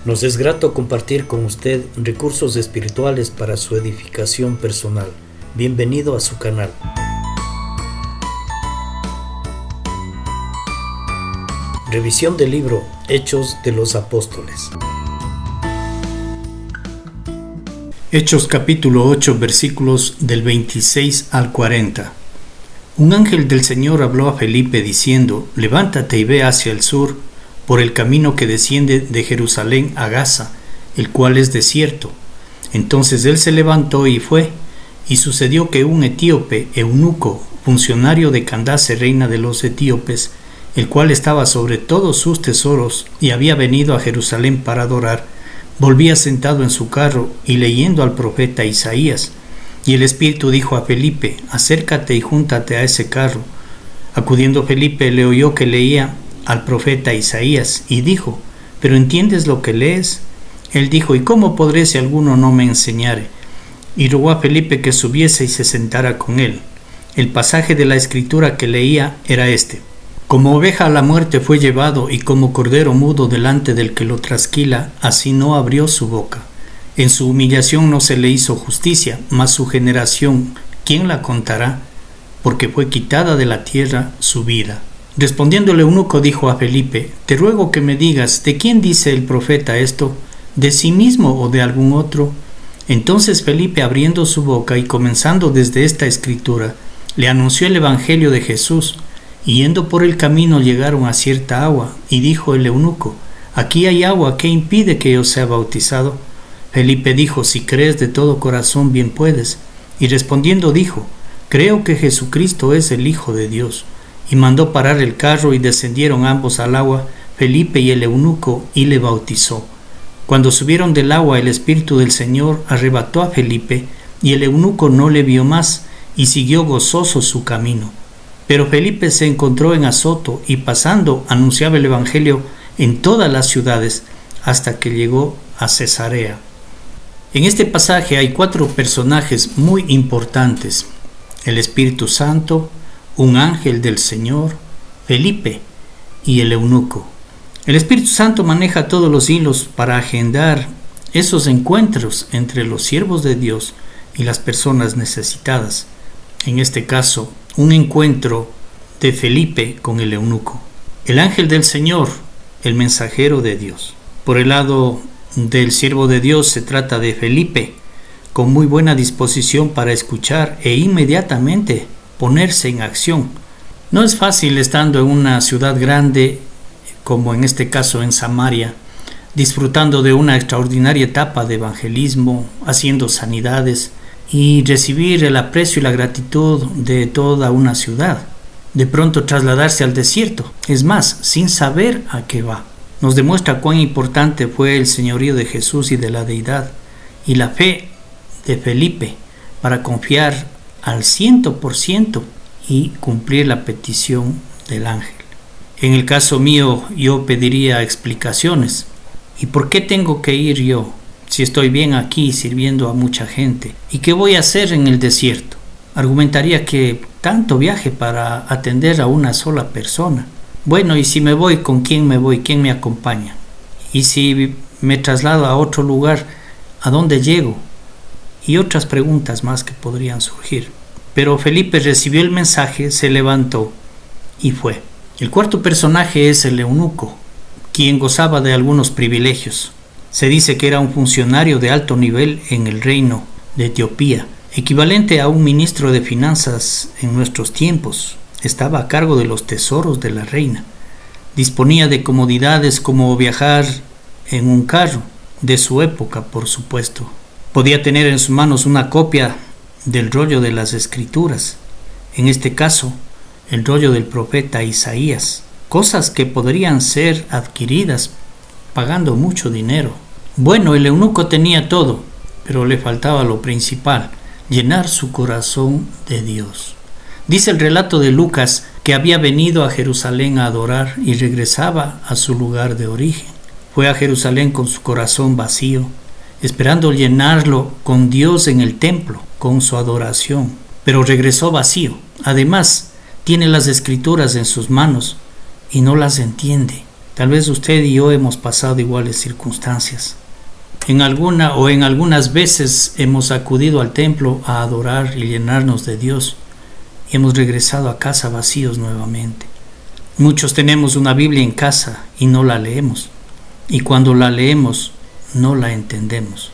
Nos es grato compartir con usted recursos espirituales para su edificación personal. Bienvenido a su canal. Revisión del libro Hechos de los Apóstoles. Hechos capítulo 8, versículos del 26 al 40. Un ángel del Señor habló a Felipe diciendo: levántate y ve hacia el sur, por el camino que desciende de Jerusalén a Gaza, el cual es desierto. Entonces él se levantó y fue, y sucedió que un etíope, eunuco, funcionario de Candace, reina de los etíopes, el cual estaba sobre todos sus tesoros y había venido a Jerusalén para adorar, volvía sentado en su carro y leyendo al profeta Isaías. Y el Espíritu dijo a Felipe: acércate y júntate a ese carro. Acudiendo Felipe, le oyó que leía al profeta Isaías y dijo: ¿pero entiendes lo que lees? Él dijo: ¿y cómo podré si alguno no me enseñare? Y rogó a Felipe que subiese y se sentara con él. El pasaje de la escritura que leía era este: como oveja a la muerte fue llevado, y como cordero mudo delante del que lo trasquila, así no abrió su boca. En su humillación no se le hizo justicia, mas su generación, ¿quién la contará? Porque fue quitada de la tierra su vida. Respondiendo el eunuco dijo a Felipe: te ruego que me digas, ¿de quién dice el profeta esto? ¿De sí mismo o de algún otro? Entonces Felipe, abriendo su boca y comenzando desde esta escritura, le anunció el evangelio de Jesús. Y yendo por el camino llegaron a cierta agua, y dijo el eunuco: aquí hay agua, ¿qué impide que yo sea bautizado? Felipe dijo: si crees de todo corazón, bien puedes. Y respondiendo dijo: creo que Jesucristo es el Hijo de Dios. Y mandó parar el carro, y descendieron ambos al agua, Felipe y el eunuco, y le bautizó. Cuando subieron del agua, el Espíritu del Señor arrebató a Felipe, y el eunuco no le vio más, y siguió gozoso su camino. Pero Felipe se encontró en Azoto, y pasando anunciaba el evangelio en todas las ciudades, hasta que llegó a Cesarea. En este pasaje hay 4 personajes muy importantes: el Espíritu Santo, un ángel del Señor, Felipe y el eunuco. El Espíritu Santo maneja todos los hilos para agendar esos encuentros entre los siervos de Dios y las personas necesitadas. En este caso, un encuentro de Felipe con el eunuco. El ángel del Señor, el mensajero de Dios. Por el lado del siervo de Dios se trata de Felipe, con muy buena disposición para escuchar e inmediatamente ponerse en acción. No es fácil, estando en una ciudad grande, como en este caso en Samaria, disfrutando de una extraordinaria etapa de evangelismo, haciendo sanidades y recibir el aprecio y la gratitud de toda una ciudad. De pronto trasladarse al desierto, es más, sin saber a qué va. Nos demuestra cuán importante fue el señorío de Jesús y de la deidad, y la fe de Felipe para confiar al 100% y cumplir la petición del ángel. En el caso mío, yo pediría explicaciones. ¿Y por qué tengo que ir yo, si estoy bien aquí sirviendo a mucha gente? ¿Y qué voy a hacer en el desierto? Argumentaría que tanto viaje para atender a una sola persona. Bueno, y si me voy, ¿con quién me voy? ¿Quién me acompaña? Y si me traslado a otro lugar, ¿a dónde llego? Y otras preguntas más que podrían surgir. Pero Felipe recibió el mensaje, se levantó y fue. El cuarto personaje es el eunuco, quien gozaba de algunos privilegios. Se dice que era un funcionario de alto nivel en el reino de Etiopía, equivalente a un ministro de finanzas en nuestros tiempos. Estaba a cargo de los tesoros de la reina. Disponía de comodidades como viajar en un carro, de su época, por supuesto. Podía tener en sus manos una copia del rollo de las Escrituras, en este caso, el rollo del profeta Isaías, cosas que podrían ser adquiridas pagando mucho dinero. Bueno, el eunuco tenía todo, pero le faltaba lo principal: llenar su corazón de Dios. Dice el relato de Lucas que había venido a Jerusalén a adorar y regresaba a su lugar de origen. Fue a Jerusalén con su corazón vacío, esperando llenarlo con Dios en el templo, con su adoración, pero regresó vacío. Además, tiene las Escrituras en sus manos y no las entiende. Tal vez usted y yo hemos pasado iguales circunstancias. En algunas veces hemos acudido al templo a adorar y llenarnos de Dios y hemos regresado a casa vacíos nuevamente. Muchos tenemos una Biblia en casa y no la leemos, y cuando la leemos no la entendemos.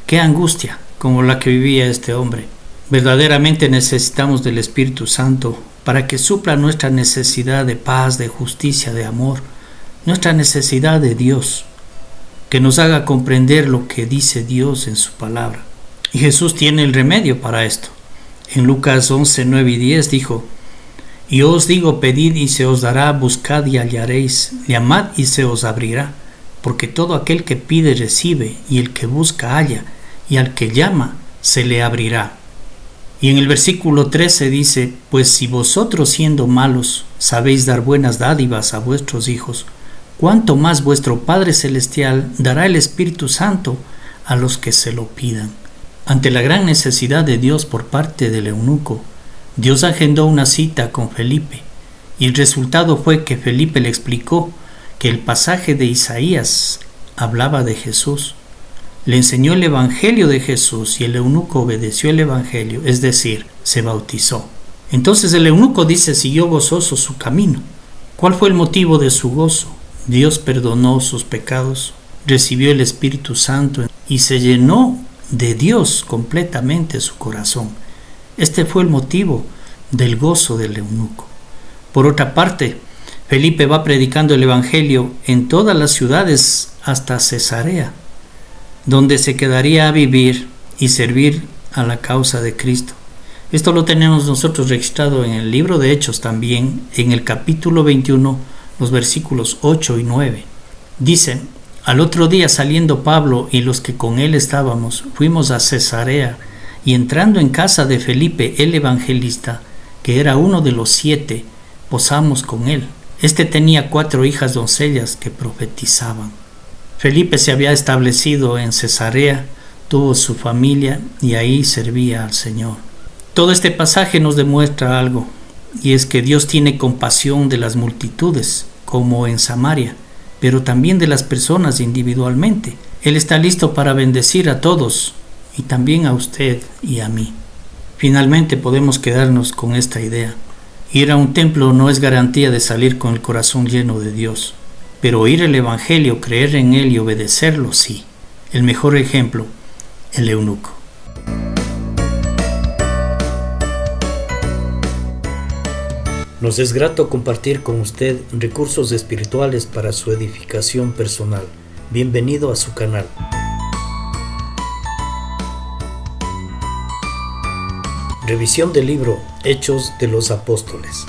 ¡Qué angustia como la que vivía este hombre! Verdaderamente necesitamos del Espíritu Santo para que supla nuestra necesidad de paz, de justicia, de amor, nuestra necesidad de Dios, que nos haga comprender lo que dice Dios en su palabra. Y Jesús tiene el remedio para esto. En Lucas 11, 9 y 10 dijo: y os digo, pedid y se os dará, buscad y hallaréis, llamad y se os abrirá, porque todo aquel que pide recibe, y el que busca halla, y al que llama se le abrirá. Y en el versículo 13 dice: pues si vosotros siendo malos sabéis dar buenas dádivas a vuestros hijos, cuánto más vuestro Padre Celestial dará el Espíritu Santo a los que se lo pidan. Ante la gran necesidad de Dios por parte del eunuco, Dios agendó una cita con Felipe, y el resultado fue que Felipe le explicó que el pasaje de Isaías hablaba de Jesús. Le enseñó el Evangelio de Jesús y el eunuco obedeció el Evangelio, es decir, se bautizó. Entonces el eunuco siguió gozoso su camino. ¿Cuál fue el motivo de su gozo? Dios perdonó sus pecados, recibió el Espíritu Santo y se llenó de Dios completamente su corazón. Este fue el motivo del gozo del eunuco. Por otra parte, Felipe va predicando el Evangelio en todas las ciudades hasta Cesarea, donde se quedaría a vivir y servir a la causa de Cristo. Esto lo tenemos nosotros registrado en el libro de Hechos también, en el capítulo 21, los versículos 8 y 9. Dice: al otro día, saliendo Pablo y los que con él estábamos, fuimos a Cesarea, y entrando en casa de Felipe el evangelista, que era uno de los 7, posamos con él. Este tenía 4 hijas doncellas que profetizaban. Felipe se había establecido en Cesarea, tuvo su familia y ahí servía al Señor. Todo este pasaje nos demuestra algo, y es que Dios tiene compasión de las multitudes, como en Samaria, pero también de las personas individualmente. Él está listo para bendecir a todos, y también a usted y a mí. Finalmente podemos quedarnos con esta idea. Ir a un templo no es garantía de salir con el corazón lleno de Dios, pero oír el Evangelio, creer en él y obedecerlo, sí. El mejor ejemplo, el eunuco. Nos es grato compartir con usted recursos espirituales para su edificación personal. Bienvenido a su canal. Revisión del libro Hechos de los Apóstoles.